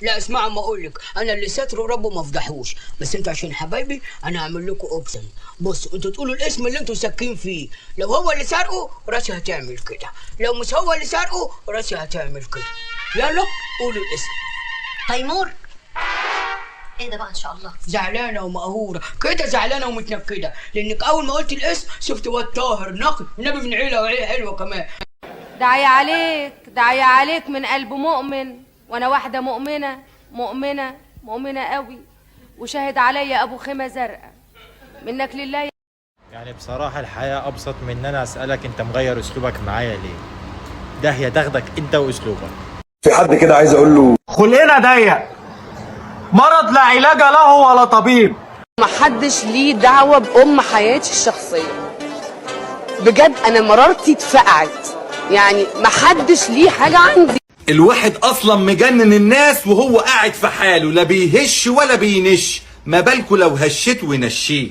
لا اسمعوا ما اقول لك، انا اللي ستره ربه ما فضحوش، بس انتوا عشان حبايبي انا هعمل لكم اوبشن. بصوا انتوا تقولوا الاسم اللي انتوا ساكين فيه، لو هو اللي سرقه راسي هتعمل كده، لو مش هو اللي سرقه راسي هتعمل كده. يلا قولوا الاسم. تيمور. ايه ده بقى ان شاء الله؟ زعلانه ومقهوره كده، زعلانه ومتنكده، لانك اول ما قلت الاسم شفت واد طاهر نقي، النبي من عيله وعيله حلوه كمان. داعية عليك، داعية عليك من قلب مؤمن، وانا واحدة مؤمنة مؤمنة مؤمنة قوي، وشاهد عليا ابو خيمة زرقاء منك لله. يعني بصراحة الحياة أبسط من إن أنا أسألك أنت مغير أسلوبك معايا ليه؟ ده هي تاخدك أنت وأسلوبك. في حد كده عايز أقول له خلقنا ضيق، مرض لا علاج له ولا طبيب. محدش ليه دعوة بأم حياتي الشخصية، بجد أنا مرارتي اتفقعت، يعني محدش ليه حاجة عندي. الواحد اصلا مجنن الناس وهو قاعد في حاله، لا بيهش ولا بينش، ما بالكوا لو هشيت ونشيه.